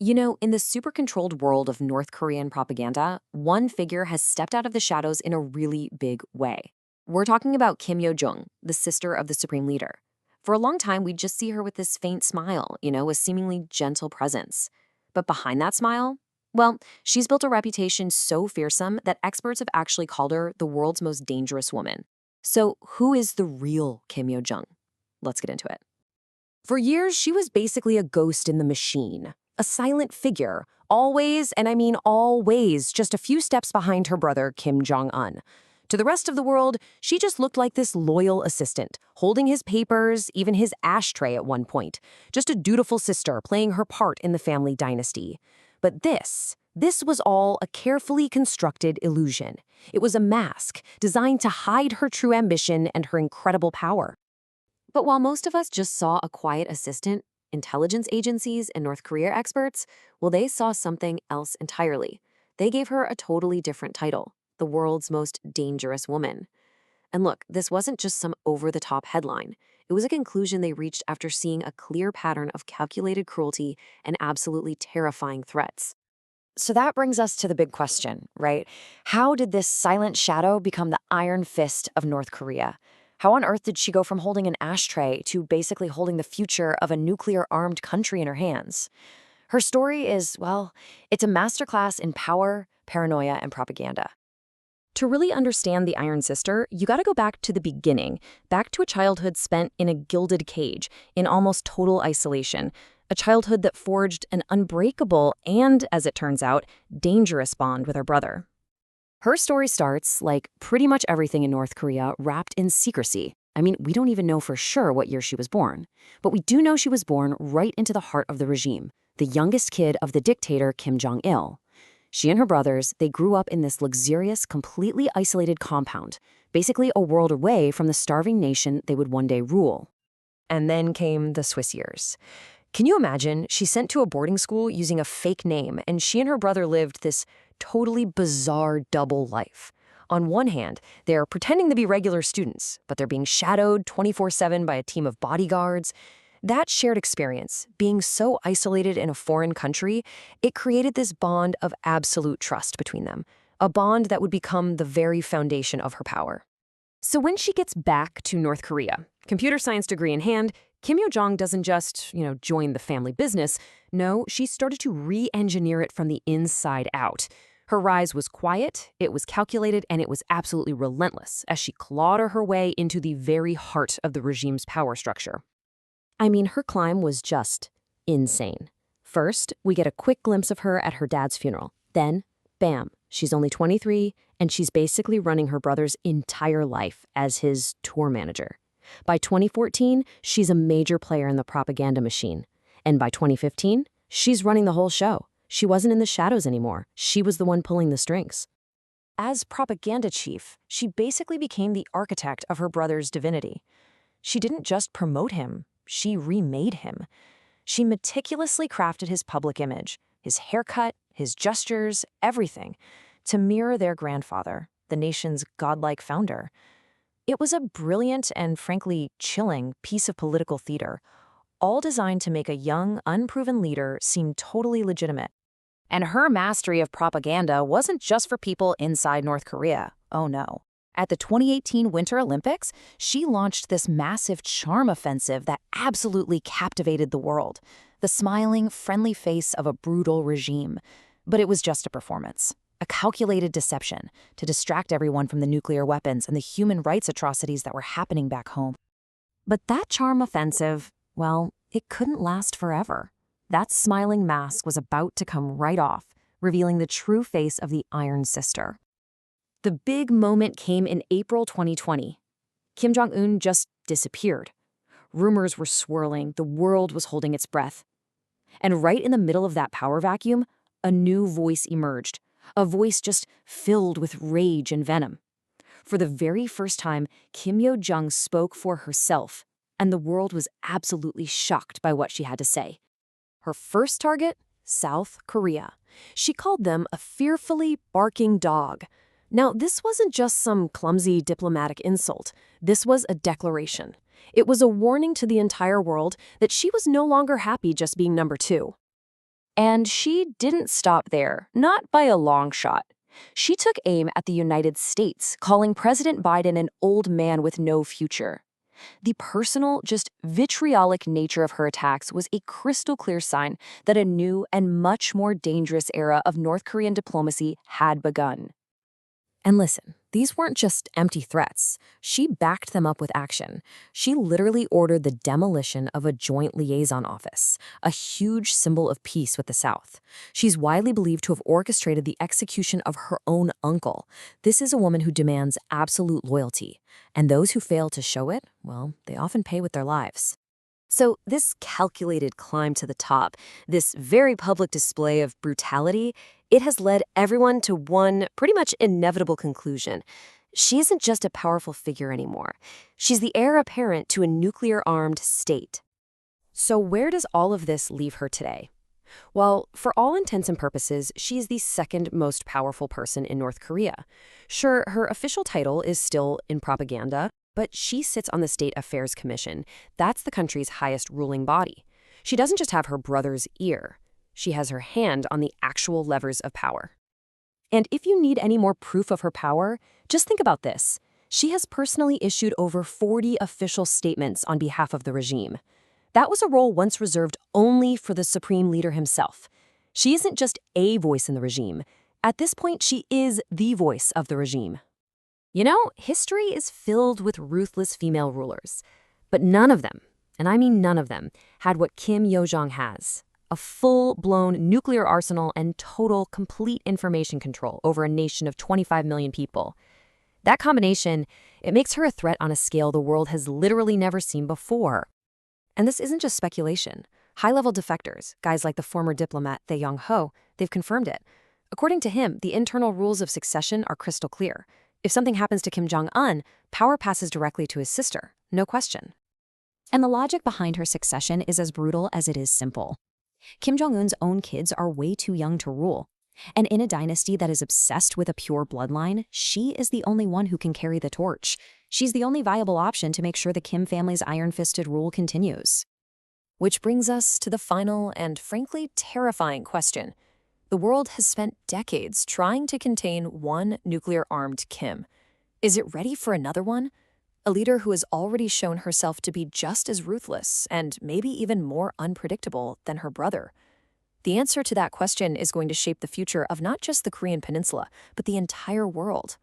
You know, in the super controlled world of North Korean propaganda, one figure has stepped out of the shadows in a really big way. We're talking about Kim Yo Jong, the sister of the supreme leader. For a long time, we'd just see her with this faint smile, a seemingly gentle presence. But behind that smile, well, she's built a reputation so fearsome that experts have actually called her the world's most dangerous woman. So, who is the real Kim Yo Jong? Let's get into it. For years, she was basically a ghost in the machine, a silent figure, always, and I mean always, just a few steps behind her brother, Kim Jong-un. To the rest of the world, she just looked like this loyal assistant, holding his papers, even his ashtray at one point. Just a dutiful sister playing her part in the family dynasty. But this was all a carefully constructed illusion. It was a mask designed to hide her true ambition and her incredible power. But while most of us just saw a quiet assistant, intelligence agencies and North Korea experts, well, they saw something else entirely. They gave her a totally different title, the world's most dangerous woman. And look, this wasn't just some over-the-top headline. It was a conclusion they reached after seeing a clear pattern of calculated cruelty and absolutely terrifying threats. So that brings us to the big question, right? How did this silent shadow become the iron fist of North Korea? How on earth did she go from holding an ashtray to basically holding the future of a nuclear-armed country in her hands? Her story is, well, it's a masterclass in power, paranoia, and propaganda. To really understand the Iron Sister, you gotta go back to the beginning, back to a childhood spent in a gilded cage, in almost total isolation, a childhood that forged an unbreakable and, as it turns out, dangerous bond with her brother. Her story starts, like pretty much everything in North Korea, wrapped in secrecy. I mean, we don't even know for sure what year she was born. But we do know she was born right into the heart of the regime, the youngest kid of the dictator Kim Jong-il. She and her brothers, they grew up in this luxurious, completely isolated compound, basically a world away from the starving nation they would one day rule. And then came the Swiss years. Can you imagine? She's sent to a boarding school using a fake name, and she and her brother lived this totally bizarre double life. On one hand, they're pretending to be regular students, but they're being shadowed 24/7 by a team of bodyguards. That shared experience, being so isolated in a foreign country, it created this bond of absolute trust between them, a bond that would become the very foundation of her power. So when she gets back to North Korea, computer science degree in hand, Kim Yo-jong doesn't just, join the family business. No, she started to re-engineer it from the inside out. Her rise was quiet, it was calculated, and it was absolutely relentless as she clawed her way into the very heart of the regime's power structure. I mean, her climb was just insane. First, we get a quick glimpse of her at her dad's funeral. Then, bam, she's only 23, and she's basically running her brother's entire life as his tour manager. By 2014, she's a major player in the propaganda machine. And by 2015, she's running the whole show. She wasn't in the shadows anymore. She was the one pulling the strings. As propaganda chief, she basically became the architect of her brother's divinity. She didn't just promote him, she remade him. She meticulously crafted his public image, his haircut, his gestures, everything, to mirror their grandfather, the nation's godlike founder. It was a brilliant and frankly chilling piece of political theater, all designed to make a young, unproven leader seem totally legitimate. And her mastery of propaganda wasn't just for people inside North Korea. Oh no. At the 2018 Winter Olympics, she launched this massive charm offensive that absolutely captivated the world. The smiling, friendly face of a brutal regime. But it was just a performance. A calculated deception to distract everyone from the nuclear weapons and the human rights atrocities that were happening back home. But that charm offensive, well, it couldn't last forever. That smiling mask was about to come right off, revealing the true face of the Iron Sister. The big moment came in April 2020. Kim Jong-un just disappeared. Rumors were swirling, the world was holding its breath. And right in the middle of that power vacuum, a new voice emerged, a voice just filled with rage and venom. For the very first time, Kim Yo-jong spoke for herself, and the world was absolutely shocked by what she had to say. Her first target? South Korea. She called them a fearfully barking dog. Now, this wasn't just some clumsy diplomatic insult. This was a declaration. It was a warning to the entire world that she was no longer happy just being number two. And she didn't stop there, not by a long shot. She took aim at the United States, calling President Biden an old man with no future. The personal, just vitriolic nature of her attacks was a crystal clear sign that a new and much more dangerous era of North Korean diplomacy had begun. And listen, these weren't just empty threats. She backed them up with action. She literally ordered the demolition of a joint liaison office, a huge symbol of peace with the South. She's widely believed to have orchestrated the execution of her own uncle. This is a woman who demands absolute loyalty. And those who fail to show it, well, they often pay with their lives. So this calculated climb to the top, this very public display of brutality, it has led everyone to one pretty much inevitable conclusion. She isn't just a powerful figure anymore. She's the heir apparent to a nuclear-armed state. So where does all of this leave her today? Well, for all intents and purposes, she's the second most powerful person in North Korea. Sure, her official title is still in propaganda, but she sits on the State Affairs Commission. That's the country's highest ruling body. She doesn't just have her brother's ear. She has her hand on the actual levers of power. And if you need any more proof of her power, just think about this. She has personally issued over 40 official statements on behalf of the regime. That was a role once reserved only for the supreme leader himself. She isn't just a voice in the regime. At this point, she is the voice of the regime. You know, history is filled with ruthless female rulers. But none of them, and I mean none of them, had what Kim Yo-jong has. A full-blown nuclear arsenal and total, complete information control over a nation of 25 million people. That combination, it makes her a threat on a scale the world has literally never seen before. And this isn't just speculation. High-level defectors, guys like the former diplomat Tae Yong-ho, they've confirmed it. According to him, the internal rules of succession are crystal clear. If something happens to Kim Jong-un, power passes directly to his sister, no question. And the logic behind her succession is as brutal as it is simple. Kim Jong-un's own kids are way too young to rule. And in a dynasty that is obsessed with a pure bloodline, she is the only one who can carry the torch. She's the only viable option to make sure the Kim family's iron-fisted rule continues. Which brings us to the final and frankly terrifying question. The world has spent decades trying to contain one nuclear-armed Kim. Is it ready for another one? A leader who has already shown herself to be just as ruthless and maybe even more unpredictable than her brother. The answer to that question is going to shape the future of not just the Korean Peninsula, but the entire world.